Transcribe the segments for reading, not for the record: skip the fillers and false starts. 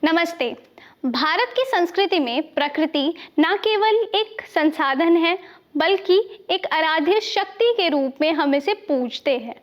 नमस्ते। भारत की संस्कृति में प्रकृति न केवल एक संसाधन है बल्कि एक आराध्य शक्ति के रूप में हम इसे पूजते हैं।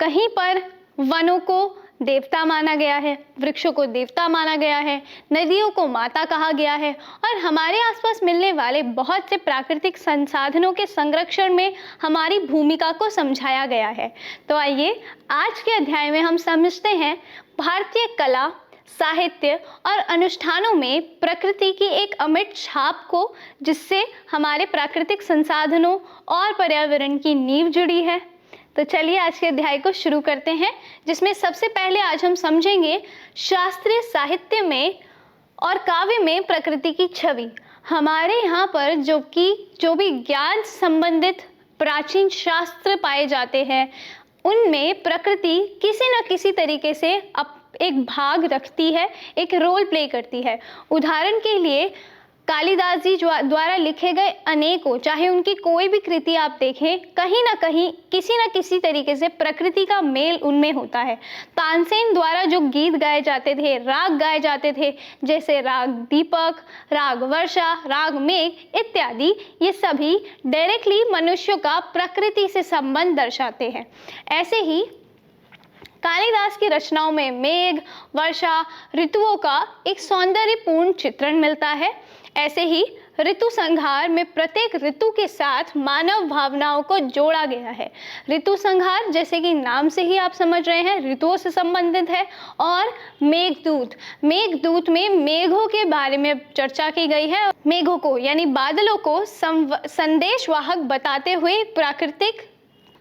कहीं पर वनों को देवता माना गया है, वृक्षों को देवता माना गया है, नदियों को माता कहा गया है और हमारे आसपास मिलने वाले बहुत से प्राकृतिक संसाधनों के संरक्षण में हमारी भूमिका को समझाया गया है। तो आइए आज के अध्याय में हम समझते हैं भारतीय कला, साहित्य और अनुष्ठानों में प्रकृति की एक अमिट छाप को, जिससे हमारे प्राकृतिक संसाधनों और पर्यावरण की नींव जुड़ी है। तो चलिए आज के अध्याय को शुरू करते हैं, जिसमें सबसे पहले आज हम समझेंगे शास्त्रीय साहित्य में और काव्य में प्रकृति की छवि। हमारे यहाँ पर जो भी ज्ञान संबंधित प्राचीन शास्त्र पाए जाते हैं, उनमें प्रकृति किसी न किसी तरीके से एक भाग रखती है, एक रोल प्ले करती है। उदाहरण के लिए कालिदास जी द्वारा लिखे गए अनेकों, चाहे उनकी कोई भी कृति आप देखें, कहीं ना कहीं किसी न किसी तरीके से प्रकृति का मेल उनमें होता है। तानसेन द्वारा जो गीत गाए जाते थे, राग गाए जाते थे, जैसे राग दीपक, राग वर्षा, राग मेघ इत्यादि, ये सभी डायरेक्टली मनुष्यों का प्रकृति से संबंध दर्शाते हैं। ऐसे ही कालिदास की रचनाओं में मेघ, वर्षा, ऋतुओं का एक सौंदर्यपूर्ण चित्रण मिलता है। ऐसे ही ऋतु संहार में प्रत्येक ऋतु के साथ मानव भावनाओं को जोड़ा गया है। ऋतु संहार, जैसे कि नाम से ही आप समझ रहे हैं, ऋतुओं से संबंधित है। और मेघदूत में मेघों के बारे में चर्चा की गई है। मेघों को यानी बादलों को संदेशवाहक बताते हुए प्राकृतिक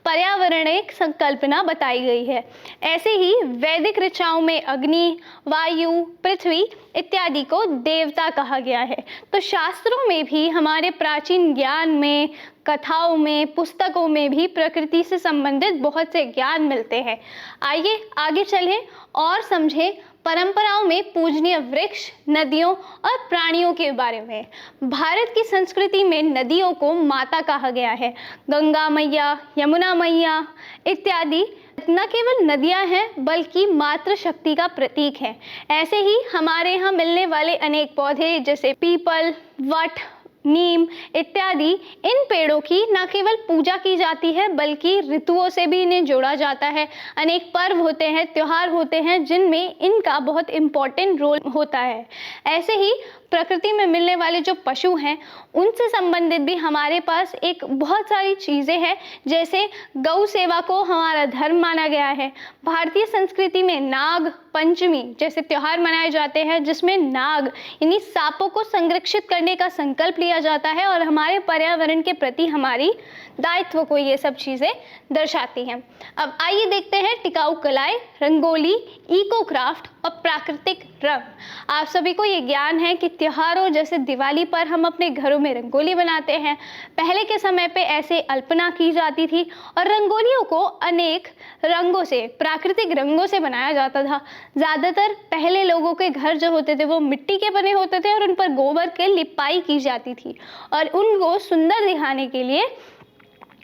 पर्यावरणिक संकल्पना बताई गई है। ऐसे ही वैदिक ऋचाओं में अग्नि, वायु, पृथ्वी इत्यादि को देवता कहा गया है। तो शास्त्रों में भी, हमारे प्राचीन ज्ञान में, कथाओं में, पुस्तकों में भी प्रकृति से संबंधित बहुत से ज्ञान मिलते हैं। आइए आगे चलें और समझें परंपराओं में पूजनीय वृक्ष, नदियों और प्राणियों के बारे में। भारत की संस्कृति में नदियों को माता कहा गया है। गंगा मैया, यमुना मैया इत्यादि न केवल नदियां हैं बल्कि मातृ शक्ति का प्रतीक है। ऐसे ही हमारे यहाँ मिलने वाले अनेक पौधे, जैसे पीपल, वट, नीम इत्यादि, इन पेड़ों की न केवल पूजा की जाती है बल्कि ऋतुओं से भी इन्हें जोड़ा जाता है। अनेक पर्व होते हैं, त्योहार होते हैं, जिनमें इनका बहुत इम्पोर्टेंट रोल होता है। ऐसे ही प्रकृति में मिलने वाले जो पशु हैं, उनसे संबंधित भी हमारे पास एक बहुत सारी चीज़ें हैं। जैसे गौ सेवा को हमारा धर्म माना गया है। भारतीय संस्कृति में नाग पंचमी जैसे त्योहार मनाए जाते हैं, जिसमें नाग यानी सांपों को संरक्षित करने का संकल्प लिया जाता है और हमारे पर्यावरण के प्रति हमारी दायित्व को ये सब चीज़ें दर्शाती हैं। अब आइए देखते हैं टिकाऊ कलाएं, रंगोली, इको क्राफ्ट और प्राकृतिक रंग। आप सभी को ये ज्ञान है कि त्योहारों जैसे दिवाली पर हम अपने घरों में रंगोली बनाते हैं। पहले के समय पे ऐसे अल्पना की जाती थी और रंगोलियों को अनेक रंगों से, प्राकृतिक रंगों से बनाया जाता था। ज़्यादातर पहले लोगों के घर जो होते थे वो मिट्टी के बने होते थे और उन पर गोबर के लिपाई की जाती थी और उनको सुंदर दिखाने के लिए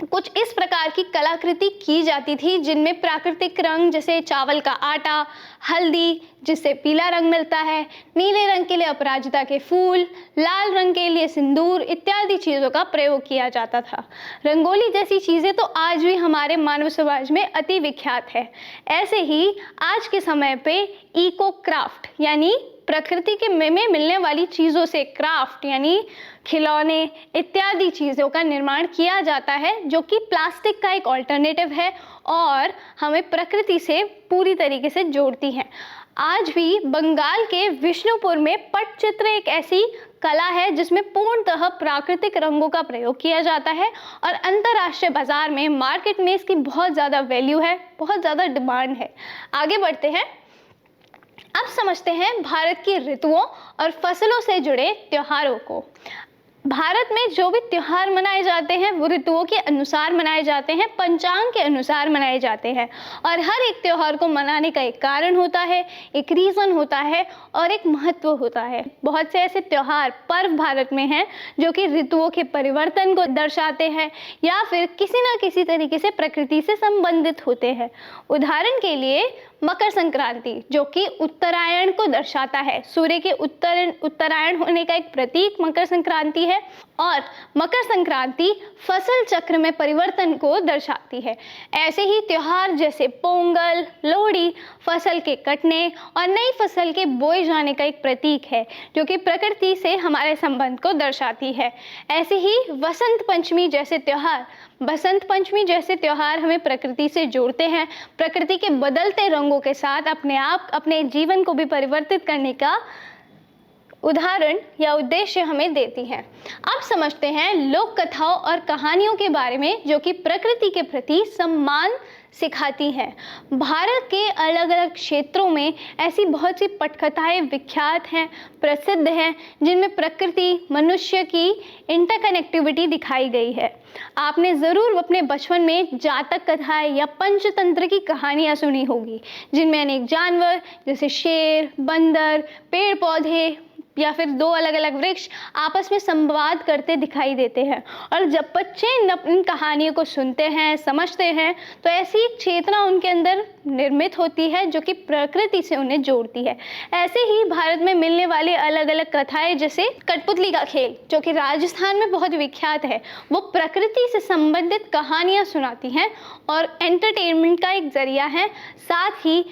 कुछ इस प्रकार की कलाकृति की जाती थी, जिनमें प्राकृतिक रंग जैसे चावल का आटा, हल्दी जिससे पीला रंग मिलता है, नीले रंग के लिए अपराजिता के फूल, लाल रंग के लिए सिंदूर इत्यादि चीज़ों का प्रयोग किया जाता था। रंगोली जैसी चीज़ें तो आज भी हमारे मानव समाज में अति विख्यात है। ऐसे ही आज के समय पे इको क्राफ्ट यानी प्रकृति के में मिलने वाली चीज़ों से क्राफ्ट यानी खिलौने इत्यादि चीज़ों का निर्माण किया जाता है, जो कि प्लास्टिक का एक ऑल्टरनेटिव है और हमें प्रकृति से पूरी तरीके से जोड़ती हैं। आज भी बंगाल के विष्णुपुर में पटचित्र एक ऐसी कला है जिसमें पूर्णतः प्राकृतिक रंगों का प्रयोग किया जाता है और अंतर्राष्ट्रीय बाजार में, मार्केट में इसकी बहुत ज़्यादा वैल्यू है, बहुत ज़्यादा डिमांड है। आगे बढ़ते हैं, अब समझते हैं भारत की ऋतुओं और फसलों से जुड़े त्योहारों को। भारत में जो भी त्योहार मनाए जाते हैं वो ऋतुओं के अनुसार मनाए जाते हैं, पंचांग के अनुसार मनाए जाते हैं और हर एक त्योहार को मनाने का एक कारण होता है, एक रीज़न होता है और एक महत्व होता है। बहुत से ऐसे त्योहार, पर्व भारत में हैं जो कि ऋतुओं के परिवर्तन को दर्शाते हैं या फिर किसी न किसी तरीके से प्रकृति से संबंधित होते हैं। उदाहरण के लिए मकर संक्रांति, जो कि उत्तरायण को दर्शाता है, सूर्य के उत्तरायण होने का एक प्रतीक मकर संक्रांति है और मकर संक्रांति फसल चक्र में परिवर्तन को दर्शाती है। ऐसे ही त्योहार जैसे पोंगल, लोहड़ी फसल के कटने और नई फसल के बोए जाने का एक प्रतीक है जो कि प्रकृति से हमारे संबंध को दर्शाती है। ऐसे ही बसंत पंचमी जैसे त्योहार हमें प्रकृति से जोड़ते हैं, प्रकृति के बदलते रंगों के साथ अपने जीवन को भी परिवर्तित करने का उदाहरण या उद्देश्य हमें देती है। अब समझते हैं लोक कथाओं और कहानियों के बारे में जो कि प्रकृति के प्रति सम्मान सिखाती हैं। भारत के अलग अलग क्षेत्रों में ऐसी बहुत सी पटकथाएं विख्यात हैं, प्रसिद्ध हैं, जिनमें प्रकृति मनुष्य की इंटरकनेक्टिविटी दिखाई गई है। आपने ज़रूर अपने बचपन में जातक कथाएं या पंचतंत्र की कहानियां सुनी होगी, जिनमें अनेक जानवर जैसे शेर, बंदर, पेड़ पौधे या फिर दो अलग अलग वृक्ष आपस में संवाद करते दिखाई देते हैं। और जब बच्चे इन कहानियों को सुनते हैं, समझते हैं, तो ऐसी एक चेतना उनके अंदर निर्मित होती है जो कि प्रकृति से उन्हें जोड़ती है। ऐसे ही भारत में मिलने वाली अलग अलग कथाएं जैसे कठपुतली का खेल, जो कि राजस्थान में बहुत विख्यात है, वो प्रकृति से संबंधित कहानियाँ सुनाती हैं और एंटरटेनमेंट का एक जरिया है। साथ ही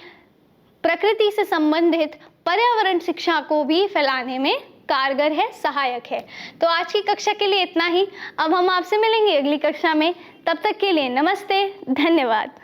प्रकृति से संबंधित पर्यावरण शिक्षा को भी फैलाने में कारगर है, सहायक है। तो आज की कक्षा के लिए इतना ही। अब हम आपसे मिलेंगे अगली कक्षा में। तब तक के लिए नमस्ते, धन्यवाद।